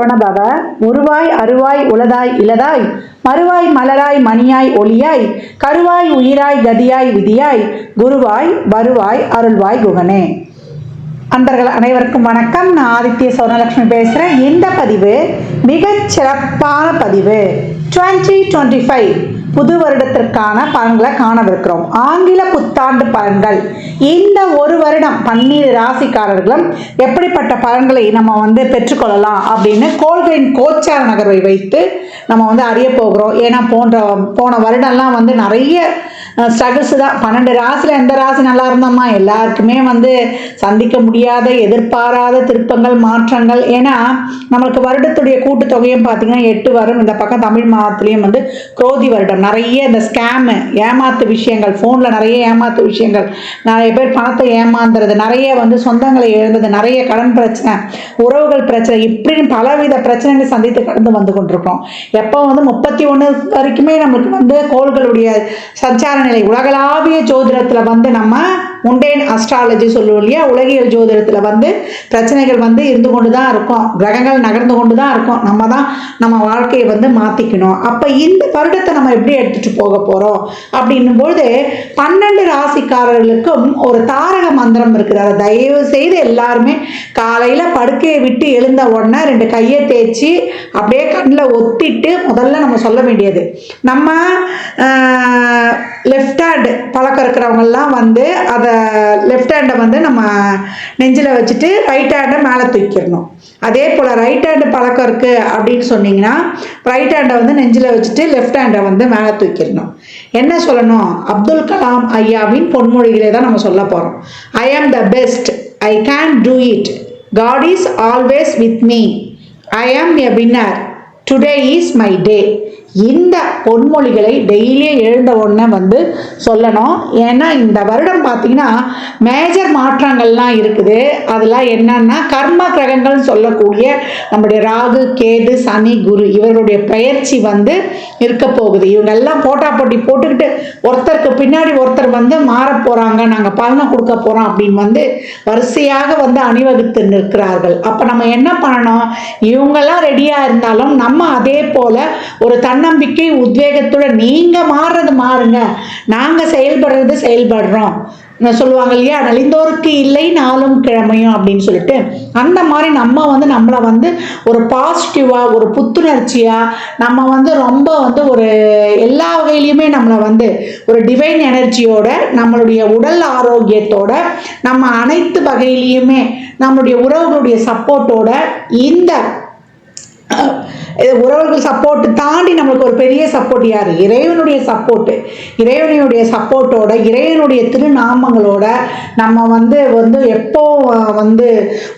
சரவணபவ. உருவாய் அருவாய் உளதாய் இலதாய் மறுவாய் மலராய் மணியாய் ஒளியாய் கருவாய் உயிராய் கதியாய் விதியாய் குருவாய் வருவாய் அருள்வாய் குகனே. அன்பர்கள் அனைவருக்கும் வணக்கம். நான் ஆதித்ய சௌர்ணலட்சுமி பேசுகிறேன். இந்த பதிவு மிகச் சிறப்பான பதிவு. 2025 புது வருடத்திற்கான பலன்களை காணவிருக்கிறோம். ஆங்கில புத்தாண்டு பலன்கள். இந்த ஒரு வருடம் 12 ராசிக்காரர்களும் எப்படிப்பட்ட பலன்களை நம்ம பெற்றுக்கொள்ளலாம் அப்படின்னு கோள்களின் கோச்சார நகர்வை வைத்து நம்ம அறிய போகிறோம். ஏன்னா போன வருடம்லாம் நிறைய ஸ்ட்ரகிள்ஸ் தான். 12 ராசியில் எந்த ராசி நல்லா இருந்தோமா, எல்லாருக்குமே சந்திக்க முடியாத எதிர்பாராத திருப்பங்கள் மாற்றங்கள். ஏன்னா நம்மளுக்கு வருடத்துடைய கூட்டுத்தொகையும் பார்த்தீங்கன்னா 8 வரும். இந்த பக்கம் தமிழ் மாதத்துலேயும் குரோதி வருடம். நிறைய இந்த ஸ்கேமு ஏமாத்து விஷயங்கள், ஃபோனில் நிறைய ஏமாத்து விஷயங்கள், நிறைய பேர் பணத்தை ஏமாந்துறது, நிறைய சொந்தங்களை எழுந்தது, நிறைய கடன் பிரச்சனை, உறவுகள் பிரச்சனை, இப்படின்னு பலவித பிரச்சனைகளை சந்தித்து கடந்து வந்து கொண்டிருக்கிறோம். எப்போ 31 வரைக்குமே நம்மளுக்கு கோள்களுடைய சஞ்சார நிலை உலகளாவிய ஜோதிடத்தில் நம்ம முண்டேன் அஸ்ட்ராலஜி சொல்லுவோம் இல்லையா, உலகியல் ஜோதிடத்தில் பிரச்சனைகள் இருந்து கொண்டு தான் இருக்கும், கிரகங்கள் நகர்ந்து கொண்டு தான் இருக்கும். நம்ம தான் நம்ம வாழ்க்கையை மாற்றிக்கணும். அப்போ இந்த வருடத்தை நம்ம எப்படி எடுத்துகிட்டு போக போகிறோம் அப்படின்னும்போது 12 ராசிக்காரர்களுக்கும் ஒரு தாரக மந்திரம் இருக்குது. அதை தயவு செய்து எல்லாருமே காலையில் படுக்கையை விட்டு எழுந்த உடனே 2 கையை தேய்ச்சி அப்படியே கண்ணில் ஒத்திட்டு முதல்ல நம்ம சொல்ல வேண்டியது, நம்ம லெஃப்ட் ஹேண்ட் பழக்கம் இருக்கிறவங்கெல்லாம் அதை லெஃப்ட் ஹேண்டை நம்ம நெஞ்சில் வச்சுட்டு ரைட் ஹேண்டை மேலே தூக்கிடணும். அதே போல் ரைட் ஹேண்டு பழக்கம் இருக்குது அப்படின்னு சொன்னீங்கன்னா ரைட் ஹேண்டை நெஞ்சில் வச்சுட்டு லெஃப்ட் ஹேண்டை மேலே தூக்கிடணும். என்ன சொல்லணும்? அப்துல் கலாம் ஐயாவின் பொன்மொழிகளே தான் நம்ம சொல்ல போகிறோம். I am the best, I can do it, God is always with me, I am a winner, today is my day. இந்த பொன்மொழிகளை டெய்லியே எழுந்த உடனே சொல்லணும். ஏன்னா இந்த வருடம் பார்த்தீங்கன்னா மேஜர் மாற்றங்கள்லாம் இருக்குது. அதெல்லாம் என்னன்னா கர்ம கிரகங்கள்னு சொல்லக்கூடிய நம்முடைய ராகு கேது சனி குரு இவருடைய பயிற்சி இருக்க போகுது. இவங்க எல்லாம் போட்டா போட்டி போட்டுக்கிட்டு ஒருத்தருக்கு பின்னாடி ஒருத்தர் மாற போகிறாங்க, நாங்கள் பலனை கொடுக்க போகிறோம் அப்படின்னு வரிசையாக அணிவகுத்து நிற்கிறார்கள். அப்போ நம்ம என்ன பண்ணணும்? இவங்கெல்லாம் ரெடியாக இருந்தாலும் நம்ம அதே போல் ஒரு தன்னம்பிக்கை உத்வேகத்துடன் நீங்கள் மாறுறது மாறுங்க, நாங்கள் செயல்படுறது செயல்படுறோம் சொல்லுவாங்க இல்லையா, நலிந்தோருக்கு இல்லை நாளும் கிழமையும் அப்படின்னு சொல்லிட்டு, அந்த மாதிரி நம்ம நம்மளை ஒரு பாசிட்டிவாக ஒரு புத்துணர்ச்சியாக நம்ம ரொம்ப ஒரு எல்லா வகையிலையுமே நம்மளை ஒரு டிவைன் எனர்ஜியோட நம்மளுடைய உடல் ஆரோக்கியத்தோட நம்ம அனைத்து வகையிலையுமே நம்மளுடைய உறவுகளுடைய சப்போர்ட்டோட இந்த உறவுகள் சப்போர்ட் தாண்டி நம்மளுக்கு ஒரு பெரிய சப்போர்ட் யார்? இறைவனுடைய சப்போர்ட்டு. இறைவனுடைய சப்போர்ட்டோட இறைவனுடைய திருநாமங்களோட நம்ம எப்போ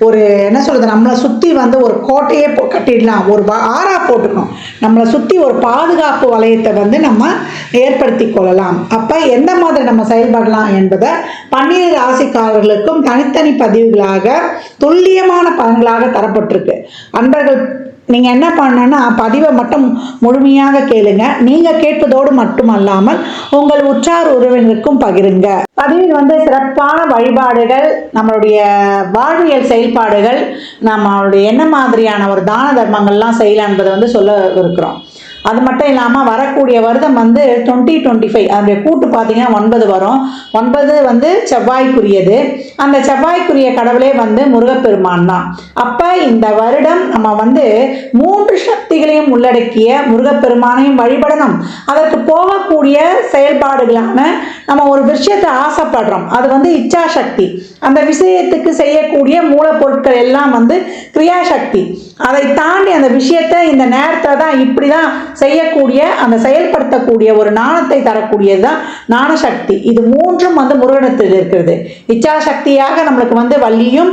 ஒரு என்ன சொல்கிறது, நம்மளை சுற்றி ஒரு கோட்டையே கட்டிடலாம், ஒரு ஆறா போட்டுக்கணும், நம்மளை சுற்றி ஒரு பாதுகாப்பு வளையத்தை நம்ம ஏற்படுத்தி கொள்ளலாம். அப்போ எந்த மாதிரி நம்ம செயல்படலாம் என்பதை 12 ராசிக்காரர்களுக்கும் தனித்தனி பதிவுகளாக துல்லியமான பலன்களாக தரப்பட்டிருக்கு. அன்பர்கள் நீங்கள் என்ன பண்ணணும்னா பதிவை மட்டும் முழுமையாக கேளுங்க. நீங்கள் கேட்பதோடு மட்டுமல்லாமல் உங்கள் உற்றார் உறவினருக்கும் பகிருங்க. பதிவில் சிறப்பான வழிபாடுகள், நம்மளுடைய வாழ்வியல் செயல்பாடுகள், நம்மளுடைய என்ன மாதிரியான ஒரு தான தர்மங்கள்லாம் செய்யலாம் என்பதை சொல்ல இருக்கிறோம். அது மட்டும் இல்லாமல் வரக்கூடிய வருடம் 2025 அதனுடைய கூட்டு பார்த்தீங்கன்னா 9 வரும். 9 செவ்வாய்க்குரியது. அந்த செவ்வாய்க்குரிய கடவுளே முருகப்பெருமான் தான். அப்போ இந்த வருடம் நம்ம 3 சக்திகளையும் உள்ளடக்கிய முருகப்பெருமானையும் வழிபடணும். அதற்கு போகக்கூடிய செயல்பாடுகளான நம்ம ஒரு விஷயத்தை ஆசைப்படுறோம், அது இச்சா சக்தி. அந்த விஷயத்துக்கு செய்யக்கூடிய மூலப்பொருட்கள் எல்லாம் கிரியாசக்தி. அதை தாண்டி அந்த விஷயத்தை இந்த நேரத்தில் தான் இப்படி தான் செய்யக்கூடிய அந்த செயல்படுத்தக்கூடிய ஒரு ஞானத்தை தரக்கூடியது தான் ஞானசக்தி. இது 3ம் முருகனத்தில் இருக்கிறது. இச்சாசக்தியாக நம்மளுக்கு வள்ளியும்,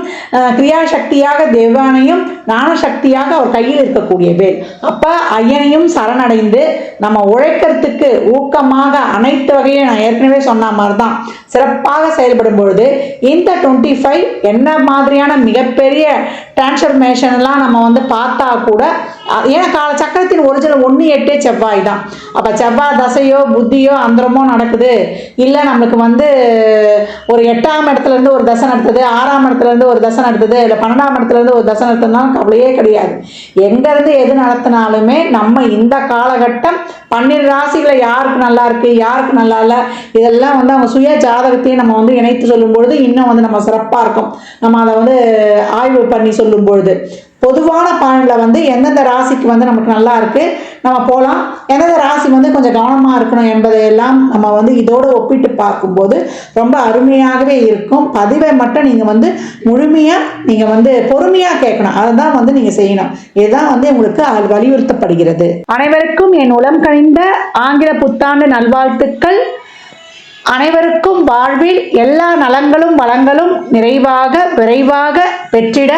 கிரியாசக்தியாக தேவானையும், ஞானசக்தியாக அவர் கையில் இருக்கக்கூடிய வேல். அப்போ ஐயனையும் சரணடைந்து நம்ம உழைக்கிறதுக்கு ஊக்கமாக அனைத்து வகையும் நான் ஏற்கனவே சொன்ன மாதிரி தான் சிறப்பாக செயல்படும் பொழுது இந்த 25 என்ன மாதிரியான மிகப்பெரிய டிரான்ஸ்ஃபர்மேஷன்லாம் நம்ம வந்து பார்த்தா கூட, ஏன்னா சக்கரத்தின் ஒரிஜினல் 1-8 செவ்வாய் தான். அப்போ செவ்வாய் தசையோ புத்தியோ அந்தரமோ நடக்குது, இல்லை நம்மளுக்கு வந்து ஒரு 8ஆம் இடத்துலேருந்து ஒரு தசை நடத்துது, 6ஆம் இடத்துலேருந்து ஒரு தசை நடத்துது, இல்லை 12ஆம் இடத்துலேருந்து ஒரு தசை நடத்துனாலும் கவலையே கிடையாது. எங்கேருந்து எது நடத்தினாலுமே நம்ம இந்த காலகட்டம் 12 ராசிகளை யாருக்கு நல்லா இருக்குது யாருக்கு நல்லா இல்லை இதெல்லாம் வந்து அவங்க சுய ஜாதகத்தையும் நம்ம வந்து இணைத்து சொல்லும் பொழுது இன்னும் வந்து நம்ம சிறப்பாக இருக்கும். நம்ம அதை வந்து ஆய்வு பண்ணி சொல்லும் பொழுது பொதுவான பாயிண்டில் வந்து எந்தெந்த ராசிக்கு வந்து நமக்கு நல்லா இருக்குது நம்ம போகலாம், எந்தெந்த ராசி வந்து கொஞ்சம் கவனமாக இருக்கணும் என்பதையெல்லாம் நம்ம வந்து இதோடு ஒப்பிட்டு பார்க்கும்போது ரொம்ப அருமையாகவே இருக்கும். பதிவை மட்டும் நீங்கள் வந்து முழுமையாக நீங்கள் வந்து பொறுமையாக கேட்கணும், அதை தான் வந்து நீங்கள் செய்யணும். இதுதான் வந்து உங்களுக்கு வலியுறுத்தப்படுகிறது. அனைவருக்கும் என் உளம் கனிந்த ஆங்கில புத்தாண்டு நல்வாழ்த்துக்கள். அனைவருக்கும் வாழ்வில் எல்லா நலங்களும் வளங்களும் நிறைவாக விரைவாக பெற்றிட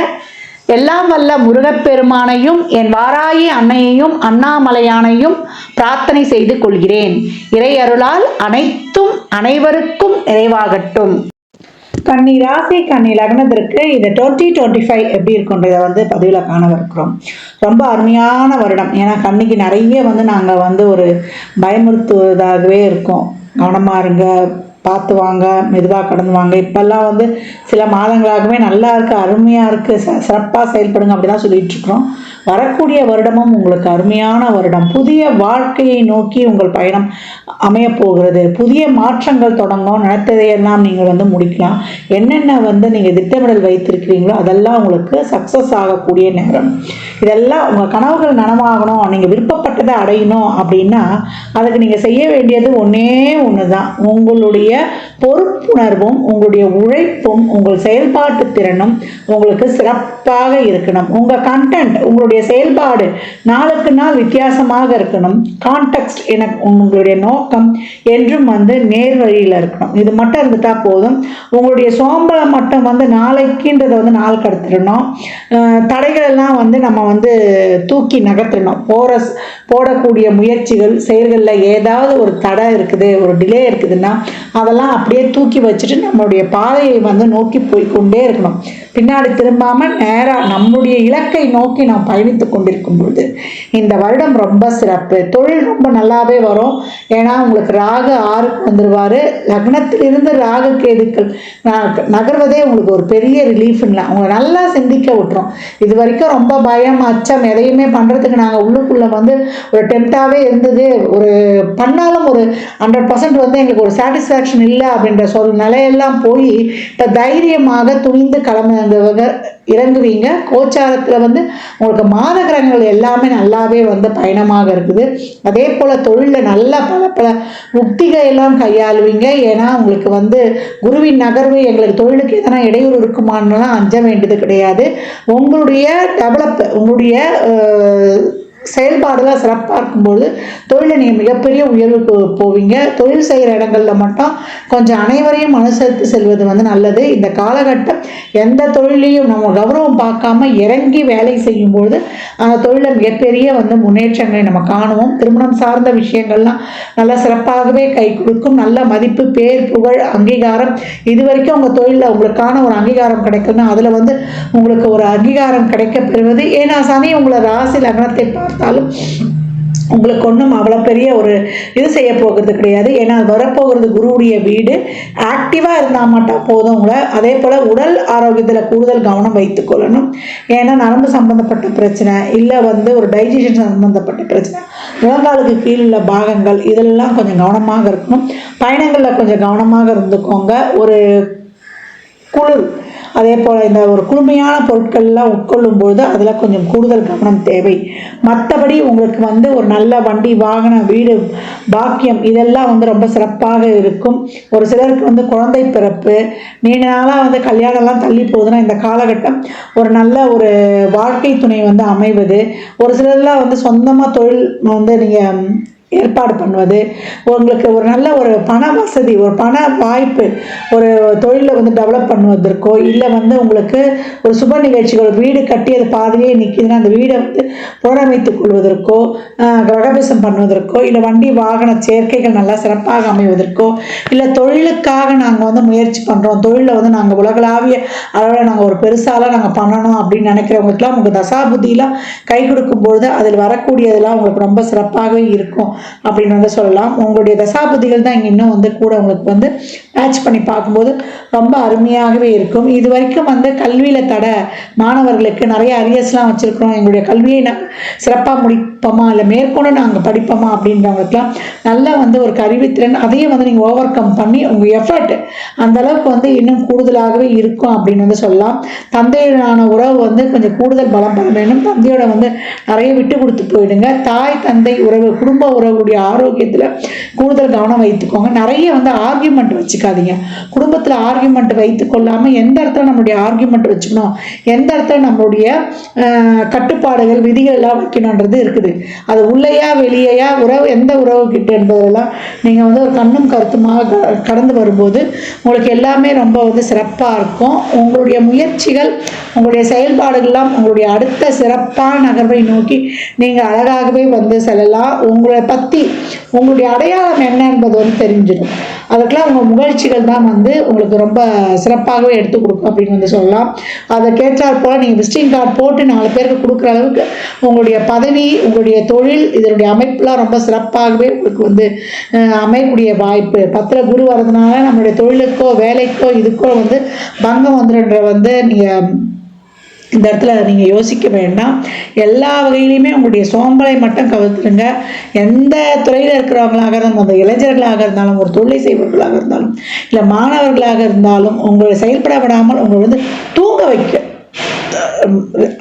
எல்லாம் வல்ல முருகப்பெருமானையும் என் வாராயி அன்னையையும் அண்ணாமலையானையும் பிரார்த்தனை செய்து கொள்கிறேன். இறை அருளால் அனைத்தும் அனைவருக்கும் நிறைவாகட்டும். கன்னி ராசி கன்னி லக்னத்திற்கு இது 2025 எப்படி இருக்குன்றதை வந்து பதிவில் காணவிருக்கிறோம். ரொம்ப அருமையான வருடம். ஏன்னா கன்னிக்கு நிறைய வந்து நாங்கள் வந்து ஒரு பயமுறுத்துவதாகவே இருக்கோம். கவனமாக இருங்க, பார்த்து வாங்க, மெதுவாக கடந்து வாங்க. இப்போல்லாம் வந்து சில மாதங்களாகவே நல்லா இருக்குது, அருமையாக இருக்குது, சிறப்பாக செயல்படுங்க அப்படி தான் சொல்லிகிட்டு இருக்கிறோம். வரக்கூடிய வருடமும் உங்களுக்கு அருமையான வருடம். புதிய வாழ்க்கையை நோக்கி உங்கள் பயணம் அமையப்போகிறது. புதிய மாற்றங்கள் தொடங்கும். நினைத்ததையெல்லாம் நீங்கள் வந்து முடிக்கலாம். என்னென்ன வந்து நீங்கள் திட்டமிடல் வைத்திருக்கிறீங்களோ அதெல்லாம் உங்களுக்கு சக்ஸஸ் ஆகக்கூடிய நேரம். இதெல்லாம் உங்கள் கனவுகள் நனவாகணும், நீங்கள் விருப்பப்பட்டதை அடையணும் அப்படின்னா அதுக்கு நீங்கள் செய்ய வேண்டியது ஒன்றே ஒன்று தான். உங்களுடைய பொறுப்புணர்வும் உங்களுடைய உழைப்பும் உங்கள் செயல்பாட்டு திறனும் உங்களுக்கு சிறப்பாக இருக்கணும். உங்கள் கண்டென்ட் உங்களுடைய செயல்பாடு நாளுக்கு நாள் வித்தியாசமாக இருக்கணும். கான்டெக்ஸ்ட் எனக்கு உங்களுடைய நோக்கம் என்றும் வந்து நேர் வழியில் இருக்கணும். இது மட்டும் இருந்துட்டா போதும். உங்களுடைய சோம்பலம் மட்டும் வந்து நாளைக்குன்றதை வந்து நாள் கடத்திடணும். தடைகள் எல்லாம் வந்து நம்ம வந்து தூக்கி நகர்த்தணும். போடக்கூடிய முயற்சிகள் செயல்களில் ஏதாவது ஒரு தடை இருக்குது, ஒரு டிலே இருக்குதுன்னா அதெல்லாம் அப்படியே தூக்கி வச்சுட்டு நம்மளுடைய பாதையை வந்து நோக்கி போய்கொண்டே இருக்கணும். பின்னாடி திரும்பாமல் நேராக நம்முடைய இலக்கை நோக்கி நாம் பயணித்து கொண்டிருக்கும் பொழுது இந்த வருடம் ரொம்ப சிறப்பு. தொழில் ரொம்ப நல்லாவே வரும். ஏன்னா உங்களுக்கு ராகு 6க்கு வந்துடுவார். லக்னத்திலிருந்து ராகு கேதுக்கள் நகர்வதே உங்களுக்கு ஒரு பெரிய ரிலீஃப்ங்களா உங்களை நல்லா சிந்திக்க விட்டுரும். இது வரைக்கும் ரொம்ப பயம் அச்சம் எதையுமே பண்ணுறதுக்கு நாங்கள் உள்ளுக்குள்ளே வந்து ஒரு டெம்டாகவே இருந்தது, ஒரு பண்ணாலும் ஒரு 100% வந்து எங்களுக்கு ஒரு சாட்டிஸ்ஃபேக்ஷன் இல்லை அப்படின்ற நிலையெல்லாம் போய் இப்போ தைரியமாக துணிந்து இறங்குவீங்க. கோச்சாரத்தில் வந்து உங்களுக்கு மாத கிரகங்கள் எல்லாமே நல்லாவே வந்து பயணமாக இருக்குது. அதே போல் தொழிலில் நல்ல பல உக்திகள் எல்லாம் கையாளுவீங்க. ஏன்னா உங்களுக்கு வந்து குருவின் நகர்வு எங்களுக்கு தொழிலுக்கு எதனா இடையூறு இருக்குமான்னு அஞ்ச வேண்டியது கிடையாது. உங்களுடைய டெவலப் உங்களுடைய செயல்பாடுலாம் சிறப்பாக இருக்கும்போது தொழிலை நீங்கள் மிகப்பெரிய உயர்வுக்கு போவீங்க. தொழில் செய்கிற இடங்களில் மட்டும் கொஞ்சம் அனைவரையும் அனுசரித்து செல்வது வந்து நல்லது. இந்த காலகட்டம் எந்த தொழிலையும் நம்ம கௌரவம் பார்க்காம இறங்கி வேலை செய்யும்போது அந்த தொழிலை மிகப்பெரிய வந்து முன்னேற்றங்களை நம்ம காணுவோம். திருமணம் சார்ந்த விஷயங்கள்லாம் நல்லா சிறப்பாகவே கை கொடுக்கும். நல்ல மதிப்பு, பேர், புகழ், அங்கீகாரம் இது வரைக்கும் உங்கள் தொழிலில் உங்களுக்கான ஒரு அங்கீகாரம் கிடைக்கும்னா அதில் வந்து உங்களுக்கு ஒரு அங்கீகாரம் கிடைக்க பெறுவது. ஏன்னா சனி உங்களை ராசி லக்னத்தை பார்த்தாலும் உங்களுக்கு ஒன்றும் அவ்வளோ பெரிய ஒரு இது செய்ய போகிறது கிடையாது. ஏன்னா வரப்போகிறது குருவுடைய வீடு. ஆக்டிவாக இருந்தால் மட்டும் போதும் உங்களை. அதே போல் உடல் ஆரோக்கியத்தில் கூடுதல் கவனம் வைத்துக்கொள்ளணும். ஏன்னா நரம்பு சம்பந்தப்பட்ட பிரச்சனை இல்லை வந்து ஒரு டைஜஷன் சம்பந்தப்பட்ட பிரச்சனை, முழங்காலுக்கு கீழே உள்ள பாகங்கள் இதெல்லாம் கொஞ்சம் கவனமாக இருக்கணும். பயணங்களில் கொஞ்சம் கவனமாக இருந்துக்கோங்க. ஒரு குளிர் அதே போல் இந்த ஒரு குளுமையான பொருட்கள்லாம் உட்கொள்ளும்போது அதில் கொஞ்சம் கூடுதல் கவனம் தேவை. மற்றபடி உங்களுக்கு வந்து ஒரு நல்ல வண்டி, வாகனம், வீடு, பாக்கியம் இதெல்லாம் வந்து ரொம்ப சிறப்பாக இருக்கும். ஒரு சிலருக்கு வந்து குழந்தை பிறப்பு, நீண்ட நாளாக வந்து கல்யாணம்லாம் தள்ளி போகுதுன்னா இந்த காலகட்டம் ஒரு நல்ல ஒரு வாழ்க்கை துணை வந்து அமைவது. ஒரு சிலர்லாம் வந்து சொந்தமாக தொழில் வந்து நீங்கள் ஏற்பாடு பண்ணுவது, உங்களுக்கு ஒரு நல்ல ஒரு பண வசதி, ஒரு பண வாய்ப்பு, ஒரு தொழிலை வந்து டெவலப் பண்ணுவதற்கோ, இல்லை வந்து உங்களுக்கு ஒரு சுப நிகழ்ச்சிகள், வீடு கட்டி அது பாதிலே நிற்கிதுன்னா அந்த வீடை வந்து புனரமைத்துக் கொள்வதற்கோ, கிரகபிரவேசம் பண்ணுவதற்கோ, இல்லை வண்டி வாகன சேர்க்கைகள் நல்லா சிறப்பாக அமைவதற்கோ, இல்லை தொழிலுக்காக நாங்கள் வந்து முயற்சி பண்ணுறோம், தொழிலில் வந்து நாங்கள் உலகளாவிய அளவில் நாங்கள் ஒரு பெருசாலாம் நாங்கள் பண்ணணும் அப்படின்னு நினைக்கிறவங்களுக்குலாம் உங்கள் தசாபுத்தியெலாம் கை கொடுக்கும்பொழுது அதில் வரக்கூடியதெல்லாம் உங்களுக்கு ரொம்ப சிறப்பாகவே இருக்கும் அப்படின்னு வந்து சொல்லலாம். உங்களுடைய தசாபுத்திகள் தான் இங்கே இன்னும் வந்து கூட உங்களுக்கு வந்து மேட்ச் பண்ணி பார்க்கும்போது ரொம்ப அருமையாகவே இருக்கும். இது வரைக்கும் வந்து கல்வியில் தடை மாணவர்களுக்கு நிறைய அரியர்ஸ்லாம் வச்சுருக்கிறோம், எங்களுடைய கல்வியை நாங்கள் சிறப்பாக முடிப்போமா இல்லை மேற்கொண்டு நாங்கள் படிப்போமா அப்படின்றவங்களுக்குலாம் நல்லா வந்து ஒரு கருவித்திறன், அதையும் வந்து நீங்கள் ஓவர் கம் பண்ணி உங்கள் எஃபர்ட் அந்தளவுக்கு வந்து இன்னும் கூடுதலாகவே இருக்கும் அப்படின்னு வந்து சொல்லலாம். தந்தையுடனான உறவு வந்து கொஞ்சம் கூடுதல் பலம் பெற வேண்டும். தந்தையோட வந்து நிறைய விட்டு கொடுத்து போயிடுங்க. தாய் தந்தை உறவு, குடும்ப உறவுடைய ஆரோக்கியத்தில் கூடுதல் கவனம் வைத்துக்கோங்க. நிறைய வந்து ஆர்கியூமெண்ட் வச்சுக்காதீங்க. குடும்பத்தில் ஆர்கியூமெண்ட் வைத்து கொள்ளாமல் எந்த இடத்துல நம்மளுடைய ஆர்கியூமெண்ட் வச்சுக்கணும், எந்த இடத்துல நம்மளுடைய கட்டுப்பாடுகள் விதிகள் எல்லாம் வைக்கணுன்றது இருக்குது. அது உள்ளேயா வெளியேயா உறவு, எந்த உறவு கிட்ட என்பதெல்லாம் நீங்கள் வந்து ஒரு கண்ணும் கருத்துமாக கடந்து வரும்போது உங்களுக்கு எல்லாமே ரொம்ப வந்து சிறப்பாக இருக்கும். உங்களுடைய முயற்சிகள், உங்களுடைய செயல்பாடுகள்லாம் உங்களுடைய அடுத்த சிறப்பான நகர்வை நோக்கி நீங்கள் அழகாகவே வந்து செல்லலாம். உங்களை பற்றி உங்களுடைய அடையாளம் என்ன என்பது வந்து தெரிஞ்சிடும். அதுக்கெல்லாம் உங்கள் முயற்சிகள் தான் வந்து உங்களுக்கு ரொம்ப சிறப்பாகவே எடுத்து கொடுக்கும் அப்படின்னு வந்து சொல்லலாம். அதை கேட்டால் போல் நீங்கள் விசிட்டிங் கார்டு போட்டு 4 பேருக்கு கொடுக்குற அளவுக்கு உங்களுடைய பதவி, உங்களுடைய தொழில், இதனுடைய அமைப்புலாம் ரொம்ப சிறப்பாகவே உங்களுக்கு வந்து அமையக்கூடிய வாய்ப்பு. 10 குரு வரதுனால நம்மளுடைய தொழிலுக்கோ வேலைக்கோ இதுக்கோ வந்து பங்கம் வந்துடுன்ற வந்து நீங்கள் இந்த இடத்துல நீங்கள் யோசிக்க வேண்டாம். எல்லா வகையிலையுமே உங்களுடைய சோம்பலை மட்டும் கவர்த்துருங்க. எந்த துறையில் இருக்கிறவங்களாக இருந்தாலும், அந்த இளைஞர்களாக இருந்தாலும், ஒரு தொழிலை செய்பவர்களாக இருந்தாலும், இல்லை மாணவர்களாக இருந்தாலும், உங்களை செயல்பட விடாமல் உங்களை வந்து தூங்க வைக்க,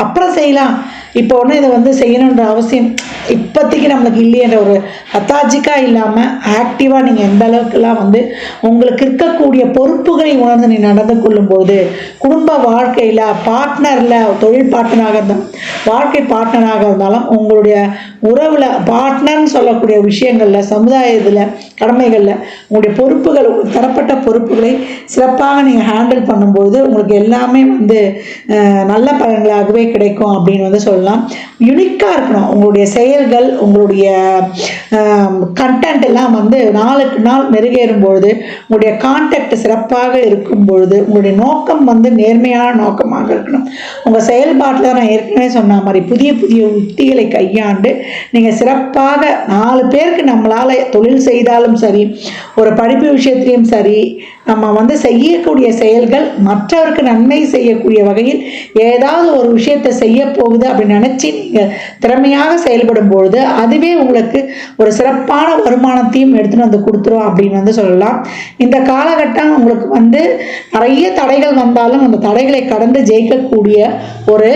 அப்புறம் செய்யலாம், இப்போ ஒன்றும் இதை வந்து செய்யணுன்ற அவசியம் இப்போதைக்கு நம்மளுக்கு இல்லையன்ற ஒரு அத்தாஜிக்காக இல்லாமல் ஆக்டிவாக நீங்கள் எந்த அளவுக்குலாம் வந்து உங்களுக்கு இருக்கக்கூடிய பொறுப்புகளை உணர்ந்து நீ நடந்து கொள்ளும்போது குடும்ப வாழ்க்கையில் பார்ட்னரில், தொழில் பார்ட்னராக இருந்தாலும் வாழ்க்கை பார்ட்னராக இருந்தாலும் உங்களுடைய உறவில் பார்ட்னர்னு சொல்லக்கூடிய விஷயங்களில், சமுதாயத்தில், கடமைகளில் உங்களுடைய பொறுப்புகள், தரப்பட்ட பொறுப்புகளை சிறப்பாக நீங்கள் ஹேண்டில் பண்ணும்போது உங்களுக்கு எல்லாமே வந்து நல்ல பலன்களாகவே கிடைக்கும் அப்படின்னு வந்து சொல்லலாம். யுனிக்காக இருக்கணும் உங்களுடைய செயல்கள், உங்களுடைய கண்டென்ட் எல்லாம் வந்து நாளுக்கு நாள் மெருகேறும் பொழுது, உங்களுடைய கான்டாக்ட் சிறப்பாக இருக்கும் பொழுது, உங்களுடைய நோக்கம் வந்து நேர்மையான நோக்கமாக இருக்கணும். உங்கள் செயல்பாட்டில் நான் ஏற்கனவே சொன்ன மாதிரி புதிய புதிய உத்திகளை கையாண்டு நீங்கள் சிறப்பாக 4 பேருக்கு நம்மளால் தொழில் செய்தாலும் சரி, ஒரு படிப்பு விஷயத்திலையும் சரி, நம்ம வந்து செய்யக்கூடிய செயல்கள் மற்றவருக்கு நன்மை செய்யக்கூடிய வகையில் ஏதாவது ஒரு விஷயத்தை செய்ய போகுது அப்படின்னு நினச்சி நீங்கள் திறமையாக செயல்படும் பொழுது அதுவே உங்களுக்கு ஒரு சிறப்பான வருமானத்தையும் எடுத்துகிட்டு வந்து கொடுத்துரும் அப்படின்னு வந்து சொல்லலாம். இந்த காலகட்டம் உங்களுக்கு வந்து நிறைய தடைகள் வந்தாலும் அந்த தடைகளை கடந்து ஜெயிக்கக்கூடிய ஒரு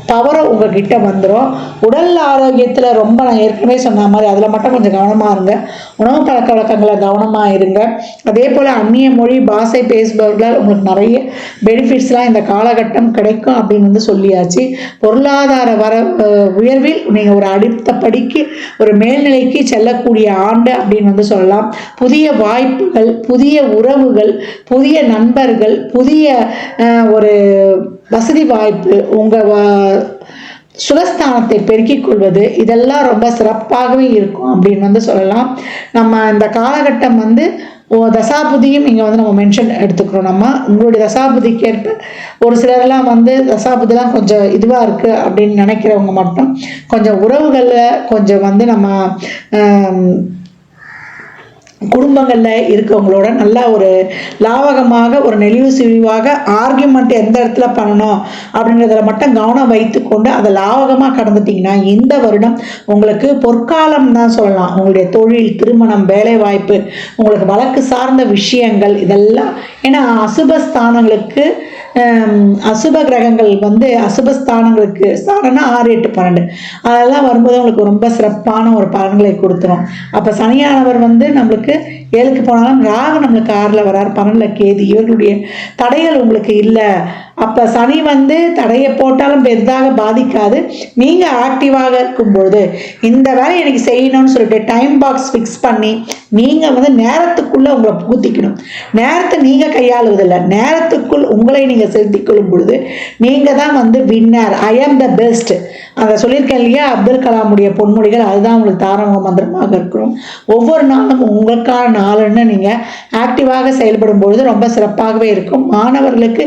தவற உங்ககிட்ட வந்துடும். உடல் ஆரோக்கியத்தில் ரொம்ப நான் ஏற்கனவே சொன்ன மாதிரி அதில் மட்டும் கொஞ்சம் கவனமாக இருங்க. உணவு பழக்க வழக்கங்களை கவனமாக இருங்க. அதே போல் அந்நிய மொழி பாஷை பேசுபவர்களால் உங்களுக்கு நிறைய பெனிஃபிட்ஸ்லாம் இந்த காலகட்டம் கிடைக்கும் அப்படின்னு வந்து சொல்லியாச்சு. பொருளாதார உயர்வில் நீங்கள் ஒரு அடுத்த படிக்கு, ஒரு மேல்நிலைக்கு செல்லக்கூடிய ஆண்டு அப்படின்னு வந்து சொல்லலாம். புதிய வாய்ப்புகள், புதிய உறவுகள், புதிய நண்பர்கள், புதிய ஒரு வசதி வாய்ப்பு, உங்கள் சுகஸ்தானத்தை பெருக்கிக் கொள்வது, இதெல்லாம் ரொம்ப சிறப்பாகவே இருக்கும் அப்படின்னு வந்து சொல்லலாம். நம்ம இந்த காலகட்டம் வந்து தசாபுதியும் இங்கே வந்து நம்ம மென்ஷன் எடுத்துக்கிறோம். நம்ம உங்களுடைய தசாபுதிக்கு ஏற்ப ஒரு சிலர்லாம் வந்து தசாபுதிலாம் கொஞ்சம் இதுவாக இருக்குது அப்படின்னு நினைக்கிறவங்க மட்டும் கொஞ்சம் உறவுகளில் கொஞ்சம் வந்து நம்ம குடும்பங்களில் இருக்கவங்களோட நல்லா ஒரு லாவகமாக, ஒரு நெளிவு சுழிவாக ஆர்கியூமெண்ட் எந்த இடத்துல பண்ணணும் அப்படின்றதில் மட்டும் கவனம் வைத்துக்கொண்டு அதை லாவகமாக கடந்துட்டிங்கன்னா இந்த வருடம் உங்களுக்கு பொற்காலம் தான் சொல்லலாம். உங்களுடைய தொழில், திருமணம், வேலை வாய்ப்பு, உங்களுக்கு வழக்கு சார்ந்த விஷயங்கள் இதெல்லாம், ஏன்னா அசுபஸ்தானங்களுக்கு அசுப கிரகங்கள் வந்து அசுபஸ்தானங்களுக்கு ஸ்தானம்னா 6, 8, 12 அதெல்லாம் வரும்போது உங்களுக்கு ரொம்ப சிறப்பான ஒரு பலன்களை கொடுத்துரும். அப்போ சனியானவர் வந்து நம்மளுக்கு 7க்கு போனாலும் ராகு நம்மளுக்கு 6ல் வரார், 12ல் கேது. இவர்களுடைய தடைகள் உங்களுக்கு இல்லை. அப்போ சனி வந்து தடையை போட்டாலும் பெரிதாக பாதிக்காது. நீங்கள் ஆக்டிவாக இருக்கும் பொழுது இந்த வேலையை எனக்கு செய்யணும்னு சொல்லிட்டு டைம் பாக்ஸ் ஃபிக்ஸ் பண்ணி நீங்கள் வந்து நேரத்துக்குள்ளே உங்களை புகுத்திக்கணும். நேரத்தை நீங்கள் கையாளுவதில்லை, நேரத்துக்குள் உங்களை நீங்கள் செலுத்திக் கொள்ளும் பொழுது நீங்கள் தான் வந்து winner. I am the best. அதை சொல்லியிருக்கேன் இல்லையா, அப்துல் கலாமுடைய பொன்மொழிகள். அதுதான் உங்களுக்கு தாரக மந்திரமாக இருக்கணும். ஒவ்வொரு நாளும் உங்களுக்கான நாளுன்னு நீங்கள் ஆக்டிவாக செயல்படும் பொழுது ரொம்ப சிறப்பாகவே இருக்கும். மாணவர்களுக்கு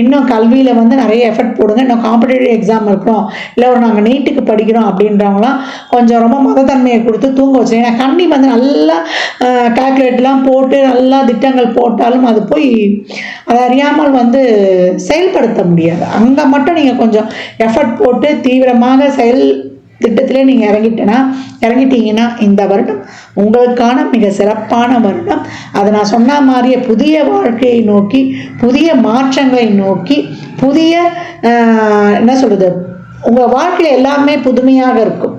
இன்னும் கல்வியில் வந்து நிறைய எஃபர்ட் போடுங்க. இன்னும் காம்படிட்டிவ் எக்ஸாம் இருக்கிறோம், இல்லை ஒரு நாங்கள் நீட்டுக்கு படிக்கிறோம் அப்படின்றவங்களாம் கொஞ்சம் ரொம்ப மதத்தன்மையை கொடுத்து தூங்க வச்சு. ஏன்னா கண்ணி வந்து நல்லா கால்குலேட்லாம் போட்டு நல்லா திட்டங்கள் போட்டாலும் அது போய் அதை அறியாமல் வந்து செயல்படுத்த முடியாது. அங்கே மட்டும் நீங்கள் கொஞ்சம் எஃபர்ட் போட்டு தீவிரமாக செயல் திட்டத்திலே நீங்கள் இறங்கிட்டீங்கன்னா இந்த வருடம் உங்களுக்கான மிக சிறப்பான வருடம். அதை நான் சொன்ன மாதிரியே புதிய வாழ்க்கையை நோக்கி, புதிய மாற்றங்களை நோக்கி, புதிய என்ன சொல்கிறது, உங்கள் வாழ்க்கையில் எல்லாமே புதுமையாக இருக்கும்.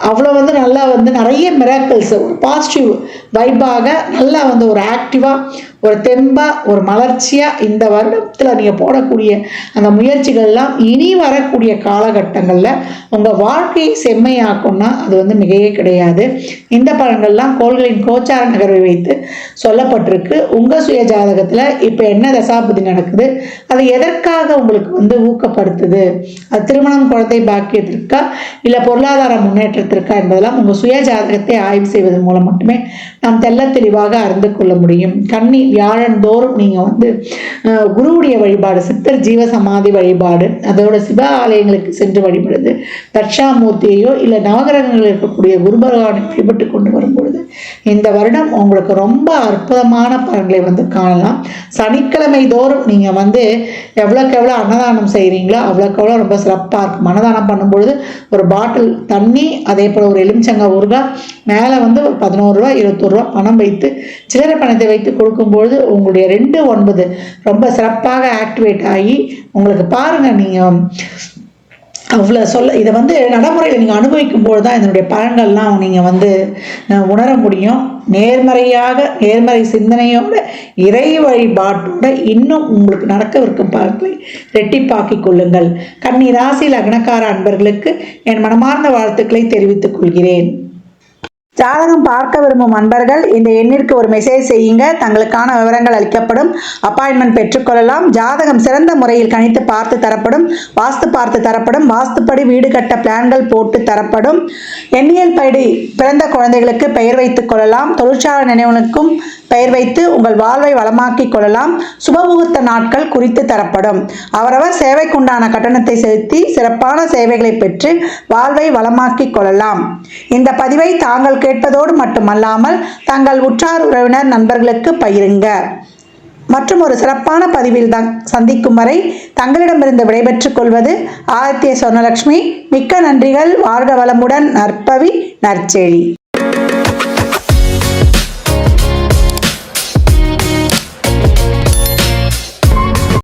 அவ்வளோ வந்து நல்லா வந்து நிறைய மிராக்கிள்ஸ், ஒரு பாசிட்டிவ் வைப்பாக நல்லா வந்து ஒரு ஆக்டிவாக, ஒரு தெம்பாக, ஒரு மலர்ச்சியாக இந்த வருடத்தில் நீங்கள் போடக்கூடிய அந்த முயற்சிகள்லாம் இனி வரக்கூடிய காலகட்டங்களில் உங்கள் வாழ்க்கையை செம்மையாக்கும்னா அது வந்து மிகையே கிடையாது. இந்த பலன்கள்லாம் கோள்களின் கோச்சார நகர்வை வைத்து சொல்லப்பட்டிருக்கு. உங்கள் சுய ஜாதகத்தில் இப்போ என்ன தசாபதி நடக்குது, அது எதற்காக உங்களுக்கு வந்து ஊக்கப்படுத்துது, அது திருமணம், குழந்தை பாக்கியத்திற்கா இல்லை பொருளாதார முன்னேற்றத்திற்கா என்பதெல்லாம் உங்கள் சுய ஜாதகத்தை ஆய்வு செய்வதன் மூலம் மட்டுமே நாம் தெள்ள தெளிவாக அறிந்து கொள்ள முடியும். கன்னி வியாழன் தோறும் நீங்கள் வந்து குருவுடைய வழிபாடு, சித்தர் ஜீவ சமாதி வழிபாடு, அதோட சிவ ஆலயங்களுக்கு சென்று வழிபடுது, தட்சாமூர்த்தியையோ இல்லை நவகிரகங்கள் இருக்கக்கூடிய குரு பகவானை வழிபட்டு கொண்டு வரும்பொழுது இந்த வருடம் உங்களுக்கு ரொம்ப அற்புதமான பலன்களை வந்து காணலாம். சனிக்கிழமை தோறும் நீங்கள் வந்து எவ்வளோக்கு எவ்வளோ அன்னதானம் செய்கிறீங்களோ அவ்வளோக்கு எவ்வளோ ரொம்ப சிறப்பாக இருக்கும். அன்னதானம் பண்ணும்பொழுது ஒரு பாட்டில் தண்ணி, அதே போல் ஒரு எலுமிச்சங்காய் ஊறுகாய், மேலே வந்து ஒரு 11 ரூபா 21 ரூபா பணம் வைத்து, சில்லறை பணத்தை வைத்து கொடுக்கும்பொழுது உங்களுடைய 2/9 ரொம்ப சிறப்பாக ஆக்டிவேட் ஆகி உங்களுக்கு பாருங்கள். நீங்கள் அவ்வளோ இதை வந்து நடைமுறையில் நீங்கள் அனுபவிக்கும் போது தான் இதனுடைய பலன்கள்லாம் நீங்கள் வந்து உணர முடியும். நேர்மறை சிந்தனையோட, இறை வழிபாட்டோட இன்னும் உங்களுக்கு நடக்கவிருக்கும் பலன்களை ரெட்டிப்பாக்கிக் கொள்ளுங்கள். கன்னி ராசி லக்னக்கார அன்பர்களுக்கு என் மனமார்ந்த வாழ்த்துக்களை தெரிவித்துக் கொள்கிறேன். ஜாதகம் பார்க்க விரும்பும் அன்பர்கள் இந்த எண்ணிற்கு ஒரு மெசேஜ் செய்யுங்க. தங்களுக்கான விவரங்கள் அளிக்கப்படும். அப்பாயின்மெண்ட் பெற்றுக்கொள்ளலாம். ஜாதகம் சிறந்த முறையில் கணித்து பார்த்து தரப்படும். வாஸ்து பார்த்து தரப்படும். வாஸ்துப்படி வீடு கட்ட பிளான்கள் போட்டு தரப்படும். எண்ணியல் படி பிறந்த குழந்தைகளுக்கு பெயர் வைத்துக் கொள்ளலாம். தொழிற்சாலை நினைவுகளுக்கும் பெயர் வைத்து உங்கள் வாழ்வை வளமாக்கிக் கொள்ளலாம். சுபமுகூர்த்த நாட்கள் குறித்து தரப்படும். அவரவர் சேவைக்குண்டான கட்டணத்தை செலுத்தி சிறப்பான சேவைகளை பெற்று வாழ்வை வளமாக்கிக் கொள்ளலாம். இந்த பதிவை தாங்கள் கேட்பதோடு மட்டுமல்லாமல் தங்கள் உற்றார் உறவினர் நண்பர்களுக்கு பகிருங்க. மற்றும் ஒரு சிறப்பான பதிவில் சந்திக்கும் வரை தங்களிடமிருந்து விடைபெற்றுக் கொள்வது ஆதித்ய சொர்ணலட்சுமி. மிக்க நன்றிகள். வாழ்க வளமுடன். நற்பவி நற்செழி.